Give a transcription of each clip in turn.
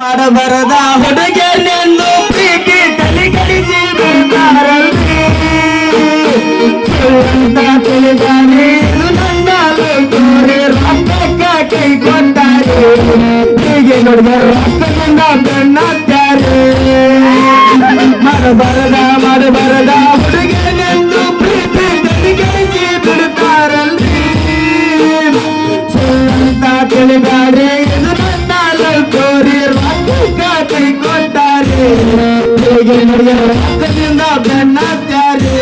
ಮಾಡಬರದ ಹುಡುಗಿಯನ್ನೆಂದು ಪ್ರೀತಿ ತಲೆಗಡಿಸಿ ಬಿಡ್ತಾರಲ್ಲಿ ತಿಳಿದಾನೆ ನನ್ನ ತೋರೆ ರೊಕ್ಕ ಕೈ ಕೊಟ್ಟಾರೆ ಹೀಗೆ ನೋಡಿದ ರೊಕ್ಕದಿಂದ ಬೆಣ್ಣಾತ್ತಾರೆ ಮಾಡಬರದ ಹುಡುಗಿಯನ್ನೆಂದು ಪ್ರೀತಿ ತಲೆಗಡಿಸಿ ಬಿಡ್ತಾರಲ್ಲಿ ತಿಳಿದಾರೆ ಇದು ನನ್ನ ತೋರಿ ರೊಕ್ಕ ಕೈ ಕೊಟ್ಟಾರೆ ಹೀಗೆ ನೋಡಿದ ರೊಕ್ಕದಿಂದ ಬೆಣ್ಣಾತ್ತಾರೆ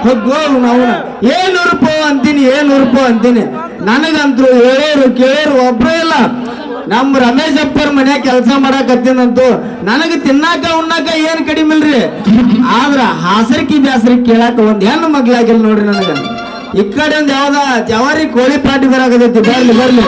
ಹೋಗೋ ನಾವು ಏನು ರೂಪಾಯಿ ಅಂತೀನಿ ನನಗಂತೂ ಹೇಳೋರು ಕೇಳೋರು ಒಬ್ರು ಇಲ್ಲ. ನಮ್ಮ ರಮೇಶ್ ಅಪ್ಪರ ಮನ್ಯಾಗ ಕೆಲಸ ಮಾಡಕತ್ತೀನಂತೂ ನನಗೆ ತಿನ್ನಾಕ ಉಣ್ಣಾಕ ಏನ್ ಕಡಿಮೆ ಇಲ್ರಿ. ಆದ್ರ ಹಾಸರಿಕಿ ಬ್ಯಾಸರಿಕಿ ಕೇಳಾಕ ಒಂದ್ ಹೆಣ್ಣು ಮಗ್ಲಾಗಿಲ್ಲ ನೋಡ್ರಿ. ನನಗ ಈ ಕಡೆ ಒಂದ್ ಯಾವ್ದ ಜವಾರಿ ಕೋಳಿ ಪಾಟಿ ಬರಾಕತೈತಿ. ಬರ್ಲಿ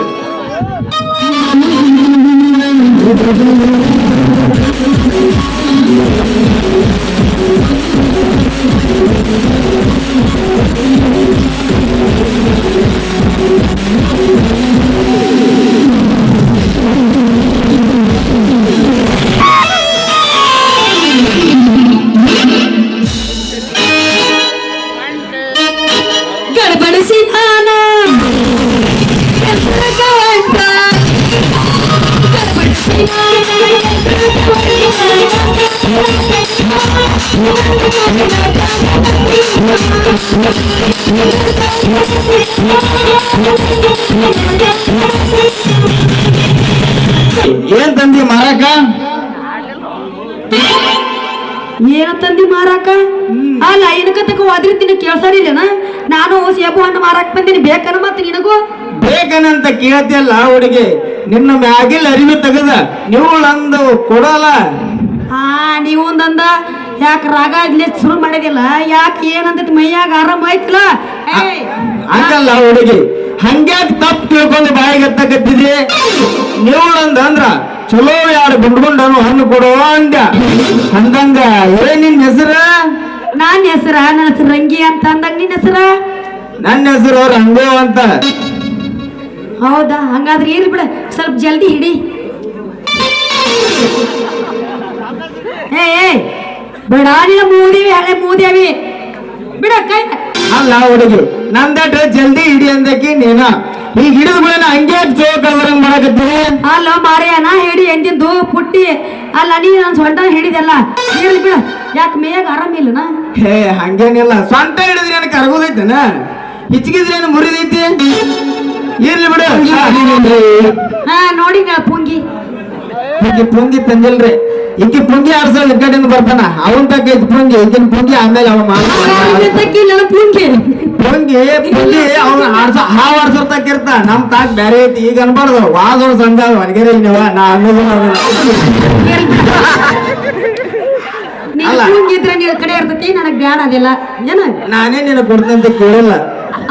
ಗಡಬಡಿಸಿ ನಾನು ಏನ್ ತಂದಿ ಮಾರಾಕ? ಏನ ತಂದಿ ಮಾರಾಕ? ಅಲ್ಲ ಏನಕತ್ತಕ ಹೋದ್ರಿತೀನಿ ಕೇಳ್ಸಾರಿಲ್ಲನ? ನಾನು ಸೇಬು ಹಣ್ಣು ಮಾರಾಕ್ ಬಂದಿನಿ, ಬೇಕನ ಮತ್ತೆ ನಿನಗೂ ಬೇಕನಂತ ಕೇಳ್ತಿಯಲ್ಲ ಹುಡುಗಿ. ನಿನ್ನ ಮ್ಯಾಗಿಲ್ ಅರಿವಿ ತೆಗದ ನೀವು ಅಂದು ಕೊಡಲ್ಲ. ನೀವು ಒಂದಂದ ಯಾಕೆ ರಾಗ ಇಡ್ಲಿ ಶುರು ಮಾಡಿದಿಲ್ಲ? ಯಾಕೆ ಏನಂತ ಮೈಯಾಗ ಆರಾಮ ಆಯ್ತಲ್ಲ? ಹಂಗಲ್ಲ ಹುಡುಗಿ, ಹಂಗ್ಯಾಕ್ ತಪ್ಪು ತಿಳ್ಕೊಂಡು ಬಾಯಿಗತ್ತಕತ್ತಿದಿ? ನೀವು ಅಂದ್ರ ಚಲೋ ಯಾರು ಗುಂಡ್ಗುಂಡನು ಹಣ್ಣು ಕೊಡುವ ಅಂದ. ಹಂಗಂಗ ಏನ್ ನಿನ್ ಹೆಸರ? ನನ್ನ ಹೆಸರು ರಂಗಿ ಅಂತ ಅಂದಾಗ ನಿನ್ನ ಹೆಸರ? ನನ್ನ ಹೆಸರು ರಂಗೋ ಅಂತ. ಹೌದಾ? ಹಂಗಾದ್ರೆ ಇರ್ಲಿ ಬಿಡ, ಸ್ವಲ್ಪ ಜಲ್ದಿ ಹಿಡಿ. ಏ ಬಿಡ, ನಿನ್ನ ಮೂದೇವಿ ಹಳೆ ಮೂದೇವಿ ಬಿಡ ಕೈ. ಅಲ್ಲ ಹುಡುಗಿ, ನಂದಟ ಜಲ್ದಿ ಹಿಡಿ ಅಂದಕಿ ನೀನ ಈಗ ಹಿಡಿದು ಬಿಡೋಣ. ಹಂಗೆ ಜೋಕಂಗ್ ಮಾಡಕತ್ತೀವಿ. ಅಲ್ಲ ಮಾರಿಯ ನಾ ಹಿಡಿ ಎಂದಿದ್ದು ಪುಟ್ಟಿ ಅಲ್ಲ, ನೀ ನನ್ನ ಸೊಂಟ ಹಿಡಿದಲ್ಲ. ಇರ್ಲಿ ಬಿಡ, ಯಾಕೆ ಮೇಯಾಗ ಆರಾಮಿಲ್ಲನ? ಹೇ ಹಂಗೇನಿಲ್ಲ, ಸ್ವಂತ ಹಿಡಿದ್ರೆ ಏನಕ್ಕೆ ಅರಗೋದೈತನ? ಹಿಚ್ಕಿದ್ರೆ ಏನು ಮುರಿದೈತಿ? ಇರ್ಲಿ ಬಿಡು. ಹಾ ನೋಡಿ ಪುಂಗಿ ಪುಂಗಿ ತಂದಿಲ್ರಿ. ಈಕಿ ಪುಂಗಿ ಆಡ್ಸಲ್ ಈ ಕಡೆಯಿಂದ ಬರ್ತಾನ. ಅವನ್ ತಕ್ಕ ಪುಂಗಿ, ಈಗಿನ ಪುಂಗಿ ಆಮೇಲೆ ಅವ ಪುಂಗಿ ಪುಂಗಿ ಅವ್ನ ಹಾವ್ ಆಡ್ಸೋರ್ ತಕ್ಕಿರ್ತ. ನಮ್ ತಾಕ್ ಬ್ಯಾರೆ ಐತಿ. ಈಗ ಅನ್ಬಾರ್ದು ವಾದೋರ್ ಸಂಘ ಹೊರಗೆರೆ ನೀವ ನಾ ಅನ್ನೋದು ಪುಂಗಿದ್ರೆ ನೀನ್ ಕಡೆ ಇರ್ತತಿ. ನನಗ್ ಬ್ಯಾಡ ಅದೆಲ್ಲ ಏನ. ನಾನೇ ನಿನ್ನ ಕೊಡ್ತಂತ ಕೇಳಿಲ್ಲ.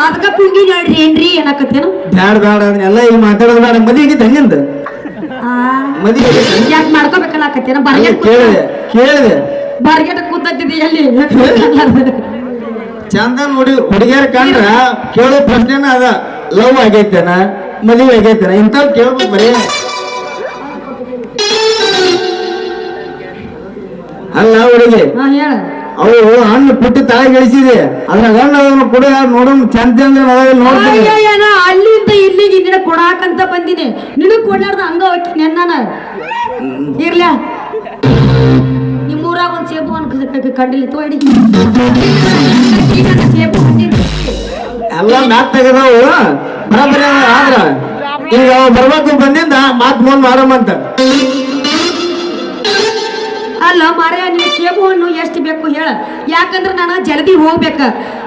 ಅದಕ್ಕ ಪುಂಗಿ ನೋಡ್ರಿ ಏನ್ರಿ ಏನಕತ್ತೇನು? ಬ್ಯಾಡ ಎಲ್ಲ ಈಗ ಮಾತಾಡೋದು ಬೇಡ. ಮದುವೆಗೆ ತಂಗಿಂದ ಮದುವೆ ಯಾಕೆ ಮಾಡ್ಕೋಬೇಕಲ್ಲ ಆಕತ್ತೇನ? ಕೇಳಿದೆ ಬಾರ್ಗೆಟ ಕೂತಿದ್ದಿ ಎಲ್ಲಿ? ಚಂದ ನೋಡಿ ಹುಡುಗಿಯರ್ ಕಂಡ್ರ ಕೇಳೋ ಪ್ರಶ್ನೆನ ಅದ. ಲವ್ ಆಗೈತೇನ, ಮದುವೆ ಆಗೈತೇನ ಇಂಥವ್ ಕೇಳ್ಬೇಕು ಬರೀ. ಅಲ್ಲ ಹುಡುಗಿ, ಹೇಳ. ಅವು ಹಣ್ಣು ಪುಟ್ಟಿ ತಾಯಿಗೆ ಇಳಿಸಿದೆ. ಅದ್ರಾಗ ಹಣ್ಣು ಕೊಡ ನೋಡೋಣ ಚಂದ ನೋಡ್ತೀನಿ. ಅಲ್ಲಿಂದ ಇಲ್ಲಿಗೆ ನಿನ್ನ ಕೊಡಾಕಂತ ಬಂದಿನಿ. ನಿನಗ್ ಕೊಡ್ಲಾರ್ದ ಹಂಗ ಹೋಗಿ ನೆನ್ನ ಇರ್ಲ. ನಿಮ್ಮೂರಾಗ ಒಂದ್ ಸೇಬು ಹಣ್ಣು ಕಂಡಿಲ್ಲ ತೋಡಿ ಸೇಬು ಎಲ್ಲ ಮ್ಯಾಕ್ ತೆಗದವು ಬರಬರಿ. ಆದ್ರ ಈಗ ಅವ ಬರ್ಬೇಕು ಬಂದಿಂದ ಮಾತ್ ಮುಂದ್ ಮಾಡಮಂತ. ಅಲ್ಲ ಮಾರ್ಯ, ನೀ ಸೇಬು ಹಣ್ಣು ಎಷ್ಟು ಬೇಕು ಹೇಳ? ಯಾಕಂದ್ರೆ ನಾನು ಜಲ್ದಿ ಹೋಗ್ಬೇಕ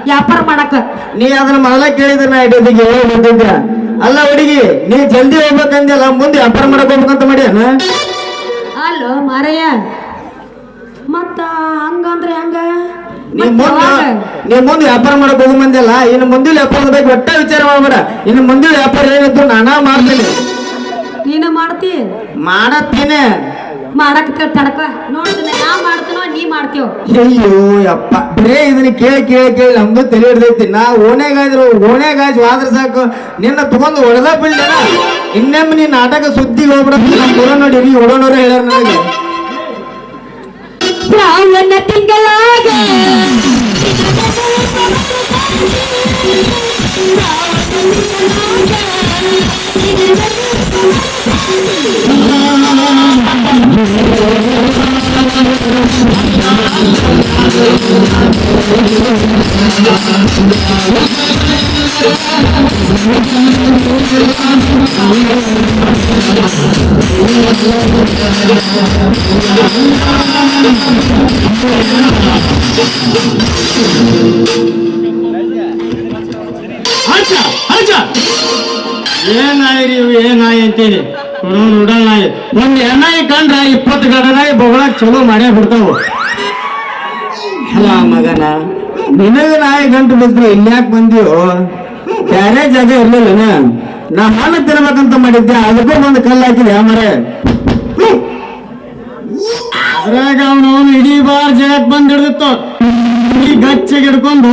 ವ್ಯಾಪಾರ ಮಾಡಕ. ನೀ ಅದನ್ನ ಮೊದಲ ಕೇಳಿದ್ರ ನಾ ಇಡೋದಿಗೆ ಬಂದಿದ್ರ. ಅಲ್ಲ ಹುಡುಗಿ, ನೀ ಜಲ್ದಿ ಹೋಗ್ಬೇಕಂದಲ್ಲ, ಮುಂದೆ ವ್ಯಾಪಾರ ಮಾಡಕ್ ಹೋಗ್ಬೇಕಂತ ಮಾಡ್ಯಾನ? ಅಲ್ಲ ಮಾರಯ್ಯ, ಮತ್ತ ಹಂಗಂದ್ರೆ ಹಂಗ ನೀ ಮುಂದೆ ವ್ಯಾಪಾರ ಮಾಡಕ್ ಹೋಗ ಮಂದಿಲ್ಲ. ಇನ್ನು ಮುಂದಿನ ವ್ಯಾಪಾರದ ಬಗ್ಗೆ ಒಟ್ಟ ವಿಚಾರ ಮಾಡ್ಬೇಡ. ಇನ್ನು ಮುಂದಿನ ವ್ಯಾಪಾರ ಏನಿದ್ರು ನಾನಾ ಮಾಡ್ತೀನಿ. ನೀನ ಮಾಡ್ತಿ? ಮಾಡತ್ತೀನಿ. ಮಾಡಾಕತ್ತ ತಡಕ ನೋಡ್ತೀನಿ ನಾ ಮಾಡ್ತೀನೋ ನೀ ಮಾಡ್ತೀವೋ ಅಯ್ಯೋ ಯಪ್ಪ ಬರೇ ಇದನ್ನ ಕೇಳಿ ಕೇಳಿ ಕೇಳಿ ನಮ್ದು ತಲೆ ಹಿಡ್ದೈತಿ ನಾ ಓಣ್ಯಾಗಾಜ್ ವಾದ್ರ ಸಾಕು ನಿನ್ನ ತಗೊಂಡು ಹೊಡೆದ ಬೀಳ್ದೇನ ಇನ್ನೊಮ್ಮೆ ನೀನ್ ನಾಟಕ ಸುದ್ದಿಗೆ ಹೋಗ್ಬಿಡಪ್ಪ ನಮ್ಮ ಪುರ ನೋಡಿರಿ ಓಡೋಣವ್ರೆ ಹೇಳ್ಯಾರ ನನಗೆ ಶ್ರಾವಣ ತಿಂಗಳಾಗ ಏನ್ ನಾಯಿ ರೀ ಏನ್ ನಾಯಿ ಅಂತೀನಿ ಉಡಲ್ ನಾಯಿ ಒಂದ್ ಹೆಣ್ಣಾಯಿ ಕಂಡ್ರ 20 ಗಡನಾಯಿ ಬೊಗಳಾಗ ಚಲೋ ಮಾಡೇ ಬಿಡ್ತಾವು ಅಲ್ಲ ಮಗನ ನಿನಗ ನಾಯಿ ಗಂಟು ಬಿದ್ರು ಇಲ್ಯಾಕ್ ಬಂದಿಯೋ ಬ್ಯಾರೆ ಜಾಗ ಇರ್ಲಿಲ್ಲನ ನಾ ಹಣ್ಣು ತಿನ್ಬೇಕಂತ ಮಾಡಿದ್ದೆ ಅದಕ್ಕೂ ಒಂದು ಕಲ್ಲು ಹಾಕಿದೆ ಮರೆ ಅದ್ರಾಗ ಅವನು ಇಡೀ ಬಾರ್ ಜಗತ್ ಬಂದ್ ಹಿಡ್ದಿತ್ತು ಈ ಗಚ್ಚಿಗೆ ಹಿಡ್ಕೊಂಡು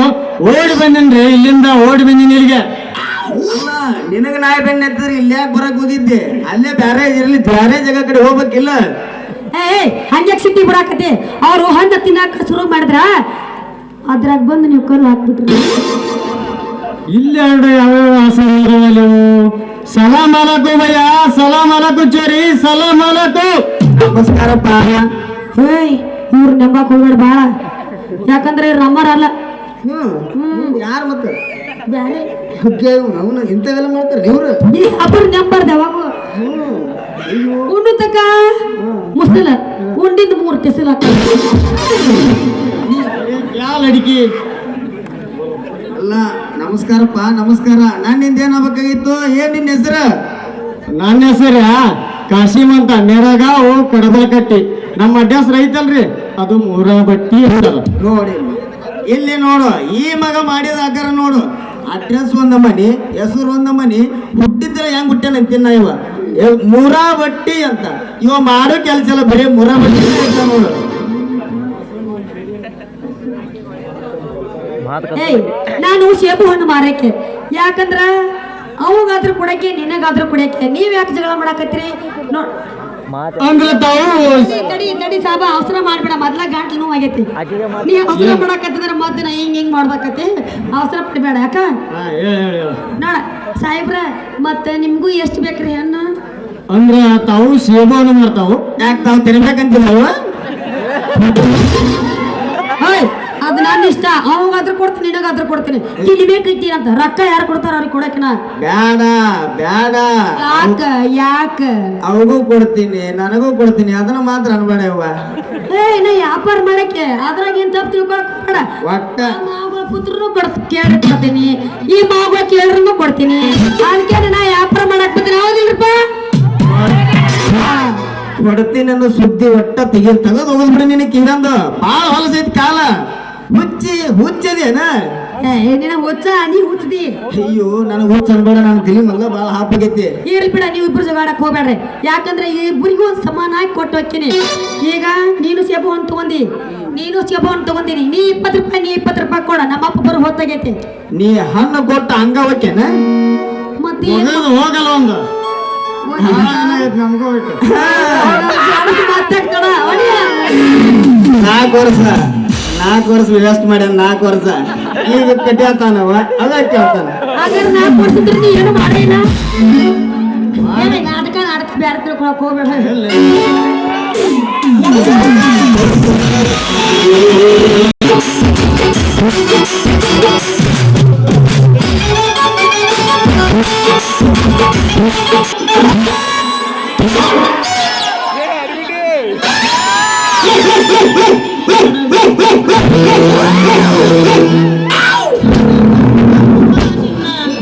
ಓಡಿ ಬಂದಿನ್ರಿ ಇಲ್ಲಿಂದ ಓಡಿ ಬಂದಿನಿ ಇಲ್ಲಿಗೆ ನಿನಗ ನಾಯಿ ಬೆನ್ನ ಎತ್ತಿದ್ರೆ ಇಲ್ಯಾಕ್ ಬರಕ್ ಹೋಗಿದ್ದೆ ಅಲ್ಲೇ ಬ್ಯಾರೆ ಇರ್ಲಿ ಬ್ಯಾರೆ ಜಾಗ ಕಡೆ ಹೋಗ್ಬೇಕಿಲ್ಲ ಹಂಗ್ಯಾಕ್ ಸಿಟ್ಟಿ ಬಿಡಾಕತಿ ಅವ್ರು ಹಣ್ಣು ತಿನ್ನಾಕ ಶುರು ಮಾಡಿದ್ರ ಅದ್ರಾಗ ಬಂದು ನೀವು ಕಲ್ಲು ಹಾಕ್ಬಿಟ್ರಿ ಇಲ್ಲಿ ಎರಡು ಯಾವ್ಯಾವ ಆಸನಗಳು ಸಲಾಮ್ ಅಲೈಕು ಭಯ್ಯ ಸಲಾಮ್ ಅಲೈಕು ಚೋರಿ ಸಲಾಮ್ ಅಲೈಕು ನಮಸ್ಕಾರಪ್ಪ ಏಯ್ ಇವ್ರು ನಂಬಾಕ್ ಹೋಗ್ಬೇಡ ಬಾಳ ಯಾಕಂದ್ರೆ ಇವ್ರು ನಮ್ಮರ ಅಲ್ಲ ಯಾರು ಮತ್ತೆ ಬ್ಯಾರೆ ಅವನು ಇಂಥವೆಲ್ಲ ಮಾಡ್ತಾರೆ ಇವ್ರು ಈ ಅಬ್ಬರು ನಂಬರ್ದ ಯಾವಾಗ ಉಣ್ಣು ತಕ್ಕ ಮುಸ್ಲಿಲ್ಲ ಉಂಡಿಂದ 3 ಕೆಸಲ್ ಹಾಕ ಯಾವ ಅಡಿಕೆ ಅಲ್ಲ ನಮಸ್ಕಾರಪ್ಪ ನಮಸ್ಕಾರ ನನ್ನಿಂದ ಏನಾಗಬೇಕಾಗಿತ್ತು ಏನ್ ನಿನ್ನ ಹೆಸರು ನನ್ನ ಹೆಸರ ಕಾಶಿಮ್ ಅಂತ ನೆರಗಾವು ಕಡಬಲಕಟ್ಟಿ ನಮ್ಮ ಅಡ್ರೆಸ್ ಐತಲ್ರಿ ಅದು ಮೂರಬಟ್ಟಿ ನೋಡಿ ಇಲ್ಲಿ ನೋಡು ಈ ಮಗ ಮಾಡಿದ ಆಕಾರ ನೋಡು ಅಡ್ರೆಸ್ ಒಂದ ಮನಿ ಹೆಸರು ಒಂದ ಮನಿ ಹುಟ್ಟಿದ್ರೆ ಹೆಂಗ್ ಹುಟ್ಟ್ಯಾನ ಅಂತೀನ ಇವ ಮೂರಾಬಟ್ಟಿ ಅಂತ ಇವ ಮಾಡೋ ಕೆಲಸ ಎಲ್ಲ ಬರೀ ಮೂರಾಬಟ್ಟಿ ನೋಡು ಏಯ್ ನಾನು ಸೇಬು ಹಣ್ಣು ಮಾರಕ್ಕೆ ಯಾಕಂದ್ರ ಅವಾಗಾದ್ರೂ ಕುಡಕ್ಕೆ ನಿನಗಾದ್ರೂ ಕುಡಕ್ಕೆ ನೀವ್ ಯಾಕೆ ಜಗಳ ಮಾಡಾಕತ್ತೀರಿ ನೋಡ್ ಅಂದ್ರೆ ತಾವು ತಡಿ ಸಾಬ ಅವಸರ ಮಾಡ್ಬೇಡ ಮೊದ್ಲ ಗಂಟ್ಲು ನೋವು ಆಗೈತಿ ನೀ ಅವಸರ ಮಾಡಾಕತ್ತಿದ್ರ ಮದ್ದ ನಾ ಹಿಂಗ್ ಮಾಡ್ಬೇಕತಿ ಅವಸರ ಪಡ್ಬೇಡ ಯಾಕ ನೋಡ ಸಾಹೇಬ್ರ ಮತ್ತೆ ನಿಮ್ಗೂ ಎಷ್ಟು ಬೇಕ್ರಿ ಹಣ್ಣು ಅಂದ್ರ ತಾವು ಸೇಬಾನು ಮಾಡ್ತಾವು ಯಾಕೆ ತಾವು ತಿನ್ಬೇಕಂತಿಲ್ಲ ಅದು ನನ್ನ ಇಷ್ಟ ಅವಾಗಾದ್ರೂ ಕೊಡ್ತೀನಿ ನಿನಗಾದ್ರೂ ಕೊಡ್ತೀನಿ ಇಲ್ಲಿ ಬೇಕೈತಿ ಅಂತ ರೊಕ್ಕ ಯಾರು ಕೊಡ್ತಾರ ಅವ್ರಿಗೆ ಕೊಡಕಿನ ಬ್ಯಾಡ ಬ್ಯಾಡ ಯಾಕ ಅವಗೂ ಕೊಡ್ತೀನಿ ನನಗೂ ಕೊಡ್ತೀನಿ ಅದನ್ನ ಮಾತ್ರ ಅನ್ಬೇಡ ಅವ್ವ ನಾ ವ್ಯಾಪಾರ ಮಾಡಕ್ಕೆ ಅದ್ರಾಗ ಏನ್ ತಪ್ಪು ತಿಳ್ಕೊಳಕ್ ಒಟ್ಟ ಮಾವುಗಳ ಪುತ್ರನು ಕೇಳಿ ಕೊಡ್ತೀನಿ ಈ ಮಾವುಗಳ ಕೇಳ್ರೂ ಕೊಡ್ತೀನಿ ಅದಕ್ಕೆ ನಾ ವ್ಯಾಪಾರ ಮಾಡಕ್ ಬರ್ತೀನಿ ಹೌದಿಲ್ರಪ್ಪ ಕೊಡ್ತೀನಿ ಅನ್ನೋ ಸುದ್ದಿ ಒಟ್ಟ ತೆಗೆದು ಹೋಗ್ಬಿಡಿ ನಿನಗೆ ಕಿಂಗಂದು ಭಾಳ ಹೊಲಸೈತಿ ಕಾಲ ಹುಚ್ಚದೇನ ನಿನ ಹುಚ್ಚ ನೀ ಹುಚ್ಚದಿ ಅಯ್ಯೋ ನನಗೆ ಹುಚ್ಚ ಅನ್ಬೇಡ ನನ್ನ ತಲೆ ಮಲ್ಲ ಭಾಳ ಹಾಪಾಗೈತಿ ಇರ್ಲಿ ಬಿಡ ನೀವು ಇಬ್ರು ಜಗಾಡಕ್ ಹೋಗ್ಬೇಡ್ರಿ ಯಾಕಂದ್ರೆ ಇಬ್ಬರಿಗೂ ಒಂದು ಸಮಾನಾಗಿ ಕೊಟ್ಟು ಹೋಗ್ತೀನಿ ಈಗ ನೀನು ಸೇಬು ಹಣ್ಣು ತಗೊಂಡಿ ನೀನು ಸೇಬು ಹಣ್ಣು ತಗೊಂಡಿನಿ ನೀ 20 ರೂಪಾಯಿ ನೀ 20 ರೂಪಾಯಿ ಕೊಡ ನಮ್ಮ ಅಪ್ಪ ಬರೋ ಹೊತ್ತಾಗೈತಿ ನೀ ಹಣ್ಣು ಕೊಟ್ಟ ಹಂಗ ಹೋಗ್ಯಾನ ಮತ್ತೆ ಹೋಗಲ್ಲ ಒಂದು ನಮಗೂ ಮಾತಾಡ್ತಾಳ 4 ವರ್ಷ ವೇಸ್ಟ್ ಮಾಡ್ಯಾನ 4 ವರ್ಷ ಈಗ ಕಟ್ಟಾತಾನವ ಅದ ಕೇಳ್ತಾನ ಹಾಗಾದ್ರೆ 4 ವರ್ಷದ್ರೆ ನೀ ಏನು ಮಾಡೇನ ನಾಟಕ ಬ್ಯಾರ ತಿಳ್ಕೊಳಕ್ ಹೋಗ್ಬೇಡ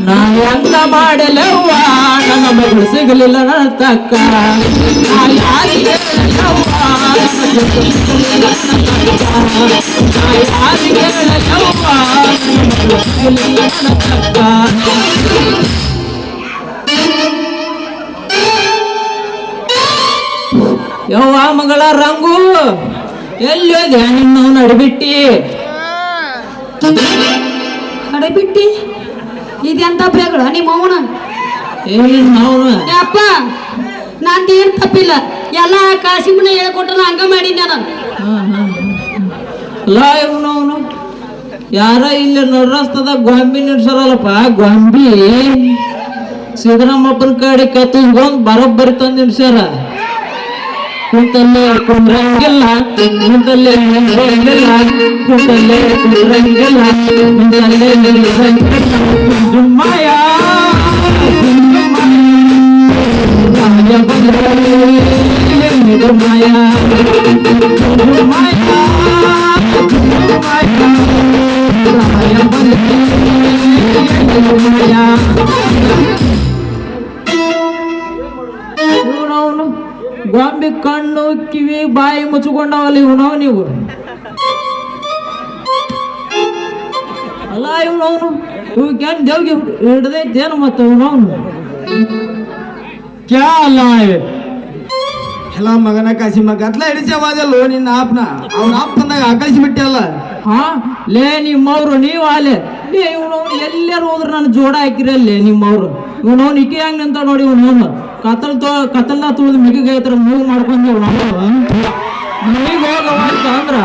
ನಾ ಎಂತ ಮಾಡಲವ್ವ ನನ್ನ ಮಗಳು ಸಿಗಲಿಲ್ಲ ನನ್ನ ತಕ್ಕ ನಾ ಯಾರಿಗೆ ಹೇಳಲವ್ವ ನಾ ಯಾರಿಗೆ ಹೇಳಲವ್ವ ನನ್ನ ಮಗಳು ಸಿಗಲಿಲ್ಲ ನನ್ನ ತಕ್ಕ ಯವ್ವ ಮಗಳ ರಂಗು ಎಲ್ಲಿ ಹೋದ್ಯಾ ನಿನ್ನ ನಡಿಬಿಟ್ಟಿ ಬಿಟ್ಟಿ ಇದೆಂತ ಬೇಗಳು ನಿಮ್ಮ ಅವನ ಏನ್ ಅವನು ಅಪ್ಪ ನಂದೇನು ತಪ್ಪಿಲ್ಲ ಎಲ್ಲ ಕಾಸಿಮನ ಹೇಳ್ಕೊಟ್ರಲ್ಲ ಹಂಗ ಮಾಡೀನಿ ನಾನು ಅಲ್ಲ ಇವನವನು ಯಾರ ಇಲ್ಲಿ ನಡ್ರಸ್ತದ ಗೊಂಬಿ ನಿಡ್ಸರಲ್ಲಪ್ಪ ಗೊಂಬಿ ಸಿದ್ದರಾಮಪ್ಪನ ಕಡೆ ಕತ್ತಗೊಂಡ್ ಬರೋಬ್ಬರಿ ತಂದು ನಿಡ್ಸ್ಯಾರ ಕುಂತಲ್ಲೇ ಕುಂದ್ರಂಗಿಲ್ಲ ಕುಂತಲ್ಲೇ ನಿಂದ್ರಂಗಿಲ್ಲ ಕುಂತಲ್ಲೇ ಕುಂದ್ರಂಗಿಲ್ಲ ಕುಂತಲ್ಲೇ ನಿಂದ್ರಂಗಿಲ್ಲ ಜುಮ್ಮಯ್ಯ ರಾಜ ಬಂದ್ರೆ ಜುಮ್ಮಯ್ಯ ಜುಮ್ಮಯ್ಯ ರಾಜ ಬಂದ್ರೆ ಜುಮ್ಮಯ್ಯ ಇವನವನು ಗೊಂಬಿ ಕಣ್ಣು ಕಿವಿ ಬಾಯಿ ಮುಚ್ಚಿಕೊಂಡವಲ್ಲ ಇವನವ್ ನೀವು ಅಲ್ಲ ಇವನವನು ಇವಕ್ಕೇನು ದೇವ್ಗೆ ಹಿಡ್ದೈತೇನು ಮತ್ತು ಇವನವನು ಕ್ಯಾ ಅಲ್ಲ ಎಲ್ಲ ಮಗನ ಕಾಸಿ ಮಗ ಅತ್ಲ ಹಿಡಿಸವಾದಲ್ಲೋ ನಿನ್ನ ಆಪ್ನ ಅವ್ನ ಆಪ್ ಬಂದಾಗ ಆಕಳಿಸಿ ಬಿಟ್ಟಲ್ಲ ಹಾ ಲೇ ನಿಮ್ಮವ್ರು ನೀವು ಅಲ್ಲೇ ಲೇ ಇವನವ್ನು ಎಲ್ಲರೂ ಹೋದ್ರೆ ನಾನು ಜೋಡ ಹಾಕಿರಲ್ಲೇ ನಿಮ್ಮವ್ರು ಇವನವ್ನು ಇಕೆ ಹಂಗೆ ನಿಂತ ನೋಡಿ ಇವನವನು ಕತ್ತಲ್ದ ತುಳಿದು ಮಿಗಿಗೆ ಐತ್ರ ಮೂವ್ ಮಾಡ್ಕೊಂಡೇವ್ ನಾವು ಮನೆಗೆ ಹೋಗವಂತ ಅಂದ್ರ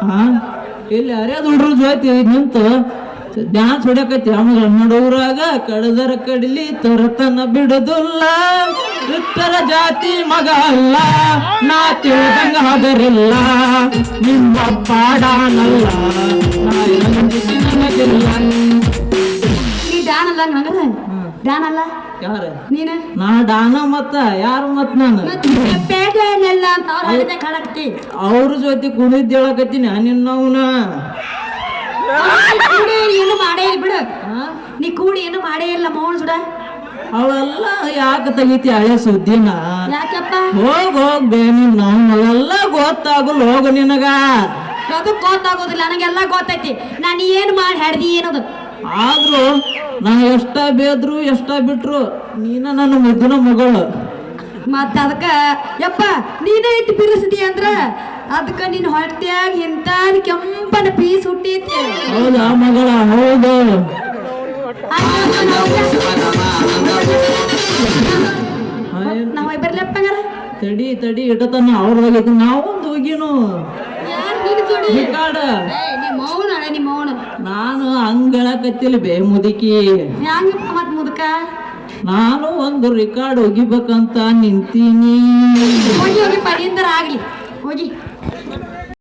ಹಾ ಇಲ್ಲಿ ಅರ್ಯಾದ ಹುಡ್ರ ಜೊತೆ ನಿಂತು ಡ್ಯಾನ್ಸ್ ಹೊಡ್ಯಾಕೈತಿ ಆಮೇಲೆ ನಡುವ್ರಾಗ ಕಡದರ ಕಡಿಲಿ ತರತನ ಬಿಡೋದಿಲ್ಲ ಉತ್ತರ ಜಾತಿ ಮಗ ಅಲ್ಲ ನಾ ತಿಳಿದಂಗ ಅದರಿಲ್ಲ ನಿಮ್ಮ ಪಾಡಾನಲ್ಲ ನಾ ನನಗಿಲ್ಲ ನೀ ಡಾನ್ ಅಲ್ಲ ನನಗದ ಡಾನ್ ಅಲ್ಲ ಯಾರ ನೀನ ನಾ ಡಾನ ಮತ್ತ ಯಾರು ಮತ್ ನಾನು ಪೇಟೆಯಲ್ಲೆಲ್ಲ ಅಂತ ಅವ್ರ ಹೇಳಿದೆ ಕಾಣಕತ್ತಿ ಅವ್ರ ಜೊತೆ ಕುಣಿದ್ ಹೇಳಕತ್ತೀನಿ ನಿನ್ನವನ ಕೂಡಿ ಏನು ಮಾಡೇ ಇಲ್ಲ ಬಿಡು ನೀ ಕೂಡಿ ಏನು ಮಾಡೇ ಇಲ್ಲ ಮೋಹನ್ ಸುಡ ಅವೆಲ್ಲ ಯಾಕೆ ತೆಗಿತಿ ಹಳೆ ಸುದ್ದಿನ ಯಾಕಪ್ಪ ಹೋಗ್ ಬೇ ನೀನು ಅವೆಲ್ಲ ಗೊತ್ತಾಗಲ್ಲ ಹೋಗು ನಿನಗ ಅದು ಗೊತ್ತಾಗೋದಿಲ್ಲ ನನಗೆಲ್ಲ ಗೊತ್ತೈತಿ ನಾನು ಏನು ಮಾಡಿ ಹಾಡ್ದಿ ಏನದು ಆದ್ರೂ ನಾ ಎಷ್ಟ ಬೇದ್ರು ಎಷ್ಟ ಬಿಟ್ರು ನೀನ ನನ್ನ ಮುದ್ದಿನ ಮಗಳು ಮತ್ತ ಅದಕ್ಕ ಯಪ್ಪ ನೀನೇ ಇಟ್ಟು ಬಿರಿಸಿದಿ ಅಂದ್ರ ಅದಕ್ಕ ನಿನ್ನ ಹೊಟ್ಟೆಯಾಗ ಇಂತಾದ ಕೆಂಪನ ಪೀಸ್ ಹುಟ್ಟೈತಿ ಹೌದಾ ಮಗಳ ಹೌದು ನಾವ್ ಬರ್ಲಪ್ಪ ತಡಿ ಇಟ್ಟತನ ಅವ್ರದಾಗೈತಿ ನಾವೊಂದು ಹೋಗಿನು ಕಾಡ ನಿಮ್ಮ ಮೌನ ನಿಮ್ಮ ಮೌನ ನಾನು ಹಂಗಳಕತ್ತಿಲ್ಲ ಬೇ ಮುದುಕಿ ಹೆಂಗಪ್ಪ ಮತ್ ಮುದುಕ ನಾನು ಒಂದು ರೆಕಾರ್ಡ್ ಒಗಿಬೇಕಂತ ನಿಂತೀನಿ ಹೋಗಿ ಹೋಗಿ ಪರಿಯಿಂದರ ಆಗ್ಲಿ ಹೋಗಿ